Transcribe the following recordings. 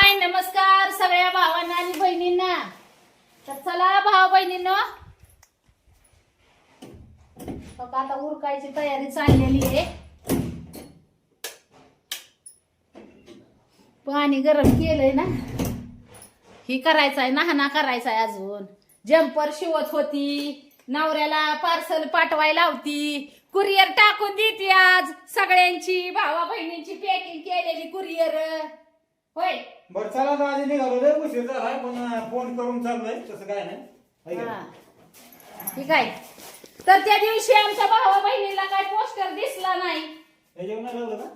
हाय नमस्कार सगळ्या भावांना आणि बहिणींना. तर चला भाऊ बहिणींनो, आता उरकायची तयारी चाललेली आहे. पाणी गरम केलंय ना, ही करायचंय नहाना करायचाय. अजून जम्पर शिवत होती, नवऱ्याला पार्सल पाठवायला होती, कुरिअर टाकून देते. आज सगळ्यांची भावा बहिणींची पॅकिंग केलेली कुरिअर होय. बरं चला तर आधी निघालो रे, उशीर झालाय पण फोन करून चाललोय, तसं काय नाही. ठीक आहे. तर त्या दिवशी आमच्या भावा बहिणीला काय पोस्टर दिसला नाही. हे जेवण लावलं का?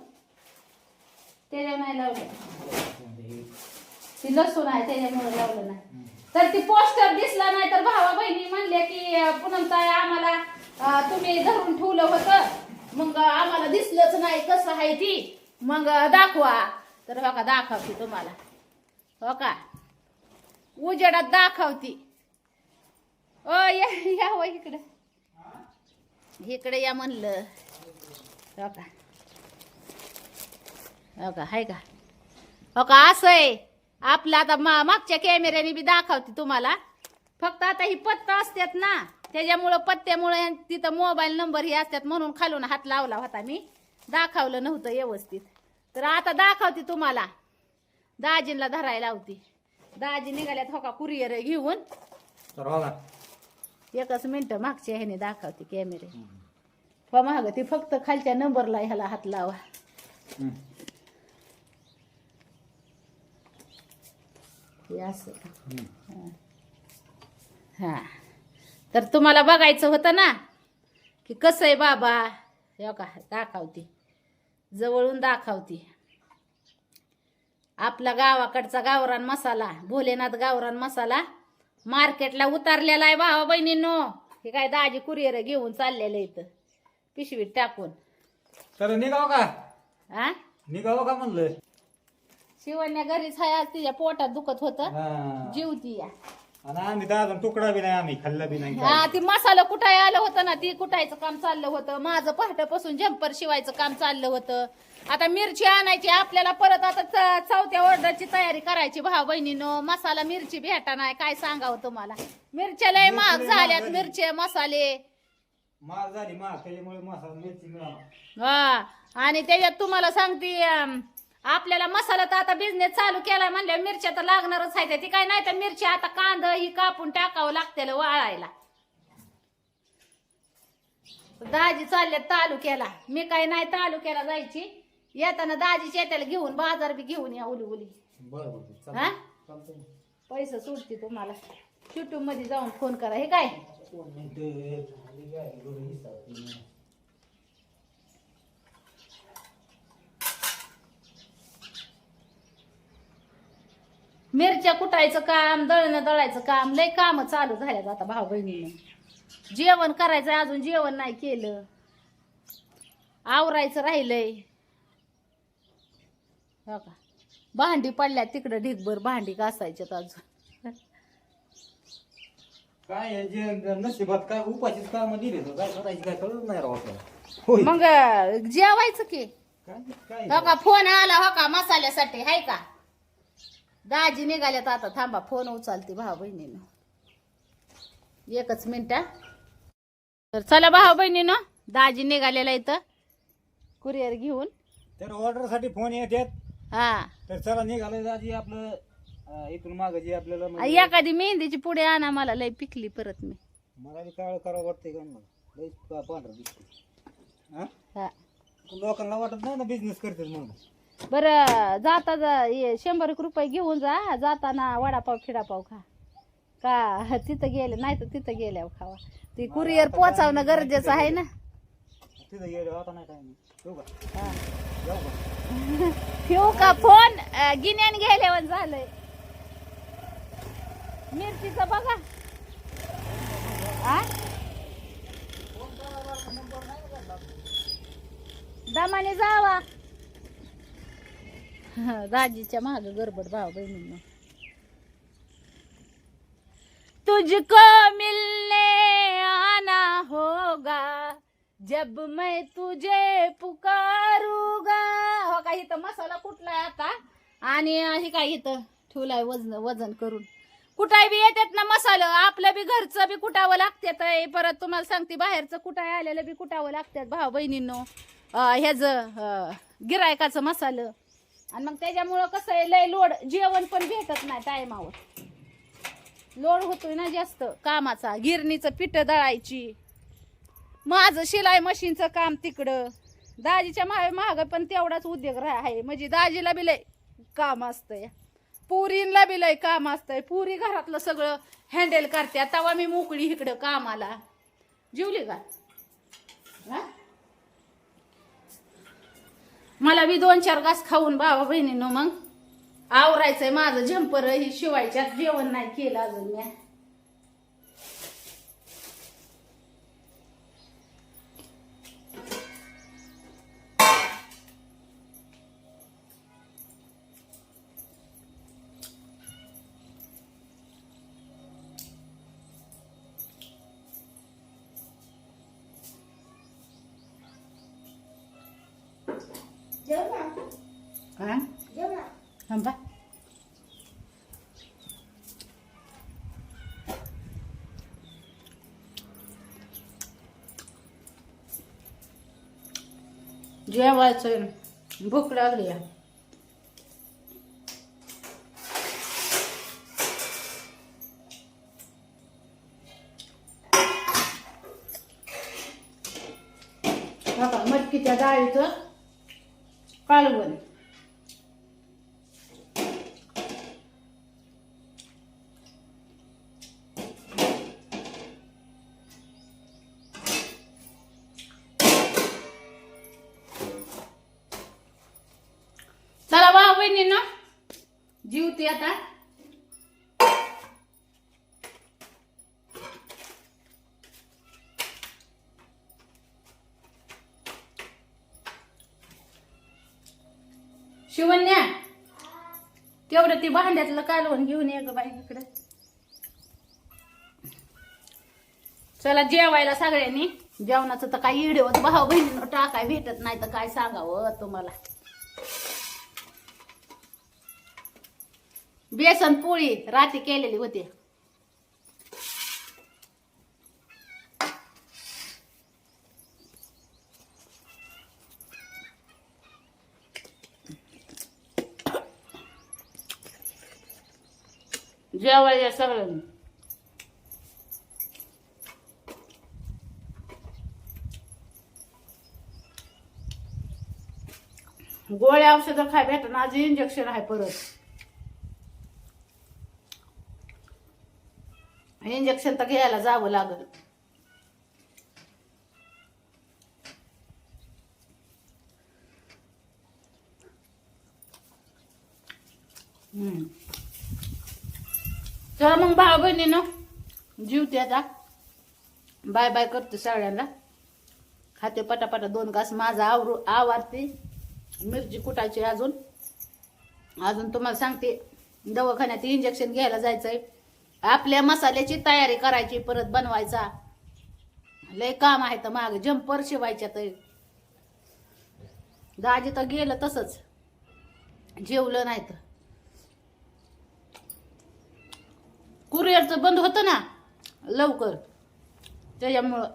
त्याच्या नाही लावलं, ती लसूण आहे त्याच्यामुळे लावलं नाही. तर ती पोस्टर दिसला नाही. तर भावा बहिणी म्हणले की पूनमताई आम्हाला तुम्ही धरून ठेवलं होतं, मग आम्हाला दिसलंच नाही कसं आहे ती, मग दाखवा. तर हो का दाखवती तुम्हाला, हो का उजेडात दाखवती. ओ या या हो इकडे, इकडे या म्हणलं. हो का, हो का हाय का, हो का असं आहे आपलं. आता मागच्या कॅमेऱ्याने बी दाखवते तुम्हाला. फक्त आता ही पत्ता असतात ना, त्याच्यामुळं पत्त्यामुळे तिथं मोबाईल नंबर ही असतात म्हणून खालून हात लावला होता मी, दाखवलं नव्हतं व्यवस्थित. तर आता दाखवते तुम्हाला. दाजींना धरायला होती, दाजी निघाल्यात हो का कुरिअर घेऊन. एकच मिनिट मागच्या ह्याने दाखवते कॅमेरे. हो महाग ती फक्त खालच्या नंबरला ह्याला हात लावा. असं हा. तर तुम्हाला बघायचं होतं ना की कसं आहे बाबा. हे का दाखवते, जवळून दाखवते. आपला गावाकडचा गावरान मसाला, भोलेनाथ गावरान मसाला मार्केटला उतरलेला आहे भावा बहिणींनो. हे काय दाजी कुरिअर घेऊन चाललेलं इथं पिशवीत टाकून. तर निघाव का? हा निघाव का म्हणलं? शिवण्या घरीच आहे, आज तिच्या पोटात दुखत होतं, जीवती या. आणि आम्ही तर अजून तुकडा बी नाही, आम्ही खाल्ला बी नाही. हा ती मसाला कुठाय आलं होतं ना, ती कुटायचं काम चाललं होतं. माझं पहाटेपासून जम्पर शिवायचं काम चाललं होतं. आता मिरची आणायची आपल्याला, परत आता चौथ्या ऑर्डरची तयारी करायची भाऊ बहिणीनो. मसाला मिरची भेटा नाही, काय सांगावं तुम्हाला. मिरच्या लय महाग झाल्यात, मिरची मसाले महाग झाली, महाग त्याच्यामुळे मसाला मिरची मिळाला. हा. आणि त्याच्यात तुम्हाला सांगते, आपल्याला मसाला तर आता बिझनेस चालू केला म्हणल्या मिरच्या तर लागणारच आहे. ती काय नाही तर मिरची आता कांदा ही कापून टाकावं लागते वाळायला. दाजी चालले तालुक्याला, मी काय नाही तालुक्याला जायची. येताना दाजीच्या येत्याला घेऊन बाजार बी घेऊन या उली उली. हा पैसे सुटते तुम्हाला. युट्यूब मध्ये जाऊन फोन करा. हे काय मिरच्या कुटायचं काम, दळणं दळायचं काम, लय काम चालू झाल्यात आता भाऊ बहिणीने. जेवण करायचं, अजून जेवण नाही केलं, आवरायचं राहिलंय. हो का भांडी पडल्यात तिकडं ढिगभर, भांडी घासायच्यात अजून. काय जे नशिबात काय उपाशीच काम दिले तर काय करायची काय कळत नाही राव आपल्याला. मग जेवायचं की. काय हो का फोन आला हो का मसाल्यासाठी, हाय का. दाजी निघाल्यात आता, थांबा फोन उचलते भाऊ बहिणीनं, एकच मिनिट. तर चला भाऊ बहिणीनं, दाजी निघालेला इथं कुरिअर घेऊन. तर ऑर्डर साठी फोन येतात. हा तर चला निघालं दाजी आपलं. इथून माग जे आपल्याला एखादी मेहंदीची पुढे आणा, मला लय पिकली परत मी. मला बी काळ करावं वाटतंय का मला, लई पांढरं दिसते. हा लोकांना वाटत नाही ना बिझनेस करतात म्हणून. बरं जाता 100 रुपये घेऊन जा, जाताना वडापाव खिडापाव खा का. तिथं गेले नाही तर तिथं गेल्यावर खावा. ती कुरिअर पोचावणं गरजेचं आहे ना. तिथं गेलं होता नाही काय नाही. ठेवू का? हा. जाऊ का? ठेवू का फोन? गिन्यान गेल्यावर झालंय. मिरचीचं बघा. दमाने जावा. दाजीच्या माग गडबड भाऊ बहिणींना. तुझको मिलने आना होगा जब मैं तुझे पुकारूंगा. हो का इथं मसाला कुठलाय आता आणि हे काय इथं ठेवलाय वजन वजन करून. कुठाय बी येतात ना मसाला, आपलं बी घरचं बी कुटावं लागतात. परत तुम्हाला सांगते बाहेरचं कुठाय आलेलं बी कुटावं लागतात भाऊ बहिणींनो. ह्याच गिरायकाचं मसालं. आणि मग त्याच्यामुळं कसं आहे लय लोड, जेवण पण भेटत नाही टायमावर. लोड होतोय ना जास्त कामाचा. गिरणीचं पीठ दळायची, माझं शिलाई मशीनचं काम तिकडं. दाजीच्या महाग पण तेवढाच उद्योग आहे. म्हणजे दाजीला बी लय काम असतंय, पुरीला बी लय काम असतंय. पुरी घरातलं सगळं हँडल करते. तेव्हा मी मोकळी इकडं कामाला. जेवली का? मला बी 2-4 घास खाऊन भावा बहिणींनो मग आवरायचंय. माझं झंपर ही शिवायच्यात, जेवण नाही केलं अजून मी. थांबा. जेवायचं, भूक लागली. मटकीच्या डाळीचं कालवण. चला भाऊ बहिणींनो जीवते आता. शिवण्या तेवढं ती भांड्यातलं कालवण घेऊन ये ग बाई इकडे. चला जेवायला सगळ्यांनी. जेवणाचं तर काही व्हिडिओ भाऊ बहिणीनं टाकाय भेटत नाही तर काय सांगावं तुम्हाला. बेसन पोळी रात्री केलेली होती. जेवायला सगळ्यांनी. गोळ्या औषधं खाय भेटत आज इंजेक्शन आहे परत. इंजेक्शन तर घ्यायला जावं लागल. चला मग भाऊ बहिणीनं जीवते आता. बाय बाय करते सगळ्यांना. खाते पटापटा 2 घास. माझा आवारते. मिरची कुटायची अजून. तुम्हाला सांगते दवाखान्यात इंजेक्शन घ्यायला जायचंय. आपल्या मसाल्याची तयारी करायची, परत बनवायचा. लय काम आहे तर माग. जंपर शिवायच्या तर दाजी तर गेलं तसंच, जेवलं नाही तर. कुरिअरचं बंद होतं ना लवकर त्याच्यामुळं.